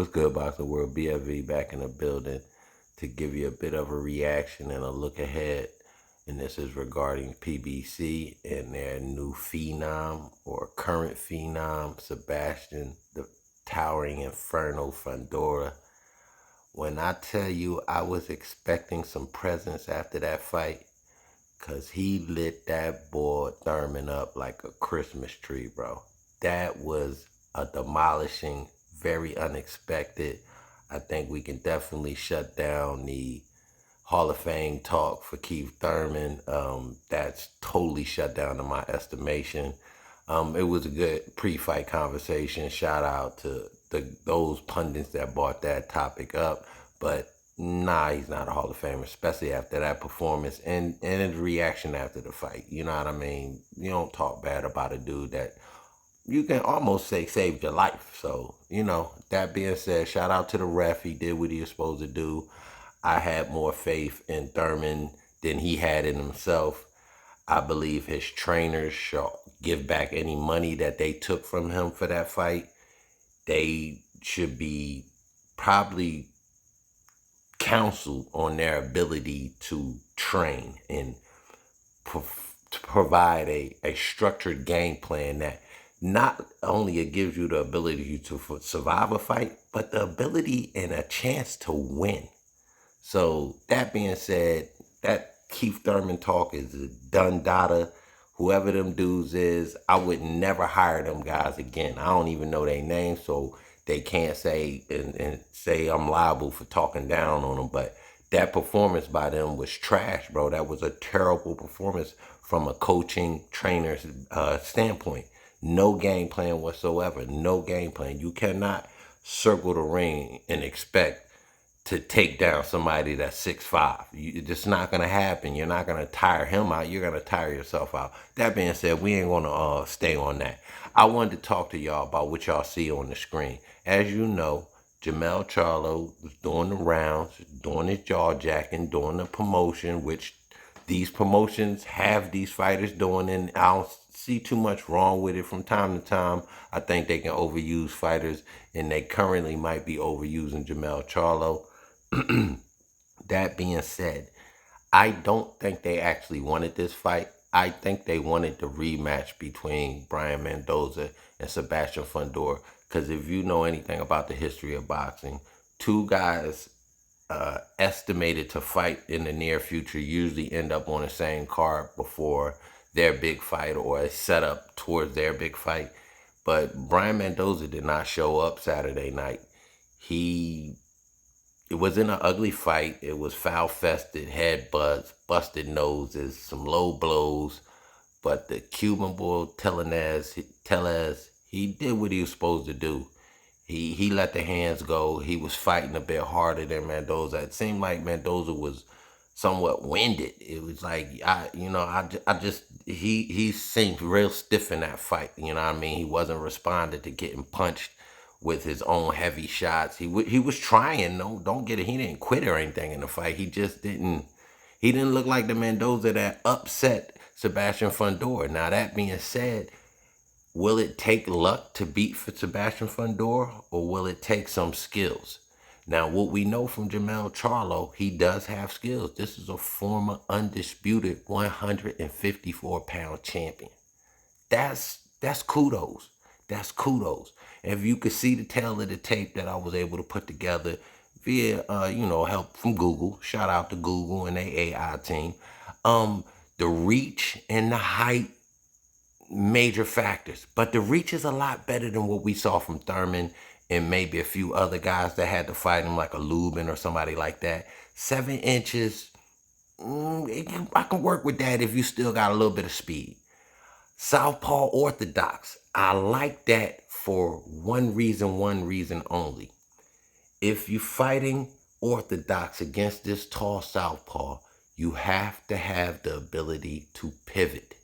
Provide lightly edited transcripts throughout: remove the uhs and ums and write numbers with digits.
What's good, Boxing World? BFV back in the building to give you a bit of a reaction and a look ahead. And this is regarding PBC and their new phenom or current phenom, Sebastian, the Towering Inferno Fundora. When I tell you I was expecting some presence after that fight, because he lit that boy Thurman up like a Christmas tree, bro. That was a demolishing, very unexpected. I think we can definitely shut down the Hall of Fame talk for Keith Thurman. That's totally shut down in my estimation. It was a good pre-fight conversation. Shout out to those pundits that brought that topic up. But nah, he's not a Hall of Famer, especially after that performance and his reaction after the fight. You know what I mean? You don't talk bad about a dude that you can almost say saved your life. So, that being said, shout out to the ref. He did what he was supposed to do. I had more faith in Thurman than he had in himself. I believe his trainers should give back any money that they took from him for that fight. They should be probably counseled on their ability to train and to provide a structured game plan that not only it gives you the ability to survive a fight, but the ability and a chance to win. So that being said, that Keith Thurman talk is a done data. Whoever them dudes is, I would never hire them guys again. I don't even know their names, so they can't say and say I'm liable for talking down on them. But that performance by them was trash, bro. That was a terrible performance from a coaching trainer's standpoint. No game plan whatsoever. No game plan. You cannot circle the ring and expect to take down somebody that's 6'5". It's just not gonna happen. You're not gonna tire him out. You're gonna tire yourself out. That being said, we ain't gonna stay on that. I wanted to talk to y'all about what y'all see on the screen. As you know, Jermell Charlo was doing the rounds, doing his jaw jacking, doing the promotion, which these promotions have these fighters doing, and I don't see too much wrong with it. From time to time, I think they can overuse fighters, and they currently might be overusing Jermell Charlo. That being said, I don't think they actually wanted this fight. I think they wanted the rematch between Brian Mendoza and Sebastian Fundora. Because if you know anything about the history of boxing, two guys estimated to fight in the near future usually end up on the same card before their big fight or a setup towards their big fight. But Brian Mendoza did not show up Saturday night. It was in an ugly fight. It was foul-fested, headbutts, busted noses, some low blows. But the Cuban boy Tellez, he did what he was supposed to do. He let the hands go. He was fighting a bit harder than Mendoza. It seemed like Mendoza was somewhat winded. It was like he seemed real stiff in that fight. You know what I mean? He wasn't responding to getting punched with his own heavy shots. He was trying. No, don't get it. He didn't quit or anything in the fight. He just didn't. He didn't look like the Mendoza that upset Sebastian Fundora. Now that being said, will it take luck to beat for Sebastian Fundora, or will it take some skills? Now, what we know from Jermell Charlo, he does have skills. This is a former undisputed 154-pound champion. That's kudos. That's kudos. If you could see the tail of the tape that I was able to put together via, help from Google. Shout out to Google and their AI team. The reach and the height, major factors. But the reach is a lot better than what we saw from Thurman and maybe a few other guys that had to fight him, like a Lubin or somebody like that. 7 inches, I can work with that if you still got a little bit of speed. Southpaw orthodox, I like that for one reason only. If you're fighting orthodox against this tall southpaw, you have to have the ability to pivot.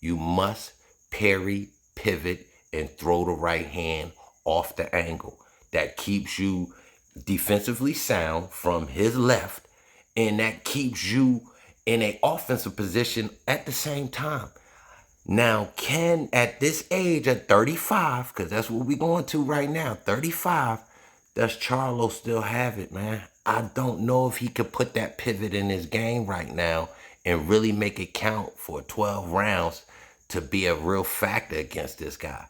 You must parry, pivot, and throw the right hand off the angle. That keeps you defensively sound from his left, and that keeps you in an offensive position at the same time. Now, at this age, at 35, because that's what we're going to right now, 35, Does Charlo still have it, man? I don't know if he could put that pivot in his game right now and really make it count for 12 rounds to be a real factor against this guy.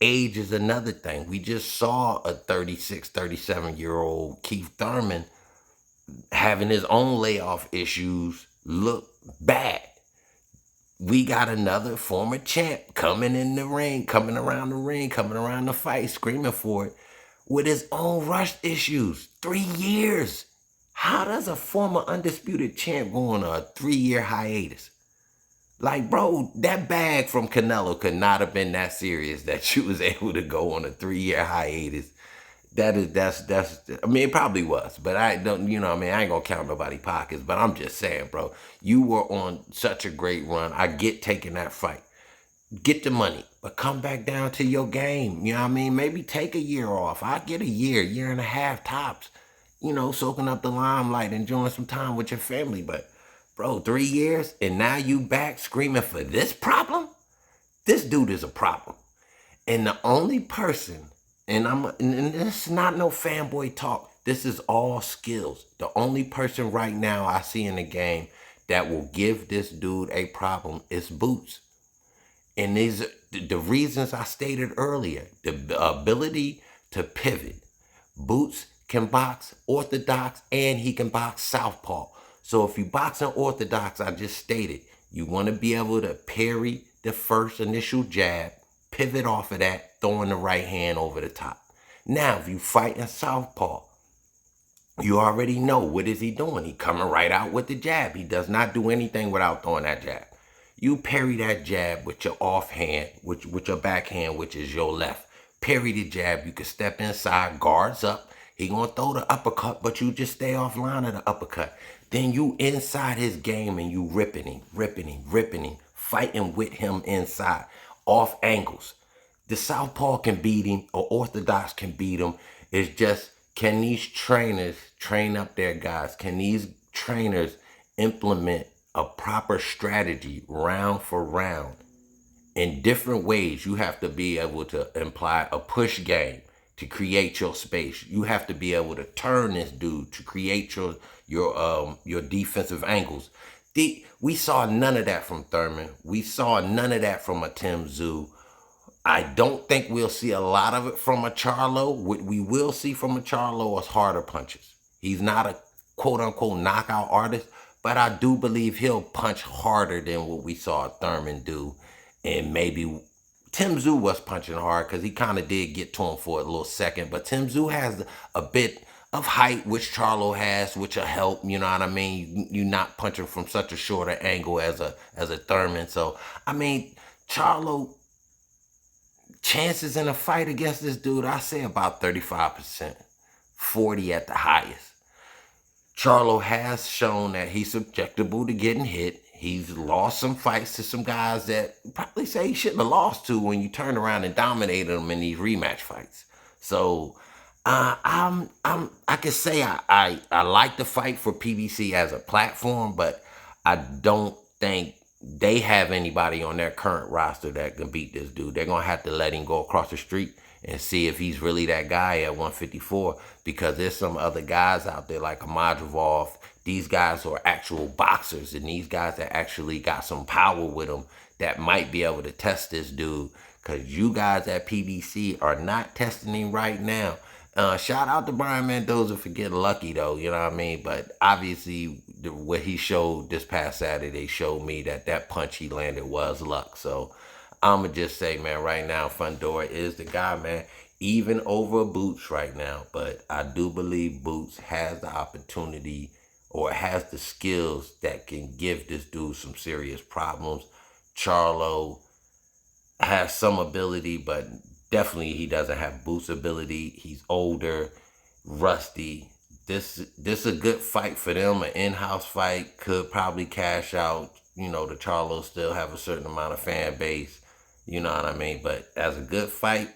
Age is another thing. We just saw a 36, 37-year-old Keith Thurman having his own layoff issues look bad. We got another former champ coming in the ring, coming around the fight, screaming for it with his own rush issues. 3 years. How does a former undisputed champ go on a 3-year hiatus? Like, bro, that bag from Canelo could not have been that serious that you was able to go on a 3-year hiatus. That's I mean, it probably was, but I don't, you know what I mean, I ain't gonna count nobody's pockets, but I'm just saying, bro, you were on such a great run. I get taking that fight. Get the money, but come back down to your game. You know what I mean? Maybe take a year off. I get a year and a half tops, you know, soaking up the limelight, enjoying some time with your family. But bro, 3 years and now you back screaming for this problem? This dude is a problem. And the only person, and this is not no fanboy talk, this is all skills. The only person right now I see in the game that will give this dude a problem is Boots. And these the reasons I stated earlier, the ability to pivot. Boots can box orthodox and he can box southpaw. So if you box an orthodox, I just stated, you want to be able to parry the first initial jab, pivot off of that, throwing the right hand over the top. Now, if you fight in southpaw, you already know what is he doing. He coming right out with the jab. He does not do anything without throwing that jab. You parry that jab with your offhand, with your backhand, which is your left. Parry the jab. You can step inside, guards up. He gonna throw the uppercut, but you just stay offline of the uppercut. Then you inside his game and you ripping him, fighting with him inside, off angles. The southpaw can beat him, or orthodox can beat him. It's just, can these trainers train up their guys? Can these trainers implement a proper strategy round for round in different ways? You have to be able to imply a push game to create your space. You have to be able to turn this dude to create your defensive angles. We saw none of that from Thurman. We saw none of that from a Tim Tszyu. I don't think we'll see a lot of it from a Charlo. What we will see from a Charlo is harder punches. He's not a quote-unquote knockout artist, but I do believe he'll punch harder than what we saw Thurman do. And maybe Tim Tszyu was punching hard because he kind of did get to him for a little second. But Tim Tszyu has a bit of height, which Charlo has, which will help. You know what I mean? You're not punching from such a shorter angle as a Thurman. So, I mean, Charlo, chances in a fight against this dude, I say about 35%, 40 at the highest. Charlo has shown that he's susceptible to getting hit. He's lost some fights to some guys that probably say he shouldn't have lost to when you turn around and dominated them in these rematch fights. So I could say I like the fight for PBC as a platform, but I don't think they have anybody on their current roster that can beat this dude. They're going to have to let him go across the street and see if he's really that guy at 154, because there's some other guys out there like Amadrivov. These guys are actual boxers, and these guys that actually got some power with them that might be able to test this dude, because you guys at PBC are not testing him right now. Shout out to Brian Mendoza for getting lucky, though, you know what I mean? But obviously, what he showed this past Saturday showed me that that punch he landed was luck. So I'm going to just say, man, right now, Fundora is the guy, man, even over Boots right now. But I do believe Boots has the opportunity or has the skills that can give this dude some serious problems. Charlo has some ability, but definitely he doesn't have Boots' ability. He's older, rusty. This is a good fight for them. An in-house fight could probably cash out. You know, the Charlos still have a certain amount of fan base. You know what I mean? But as a good fight,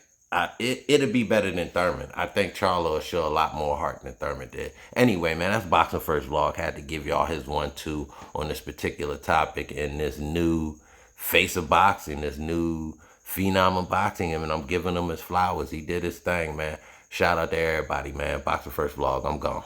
it'll be better than Thurman. I think Charlo will show a lot more heart than Thurman did. Anyway, man, that's Boxing First Vlog. Had to give y'all his 1-2 on this particular topic and this new face of boxing, this new phenom of boxing. I mean, I'm giving him his flowers. He did his thing, man. Shout out to everybody, man. Boxer First Vlog, I'm gone.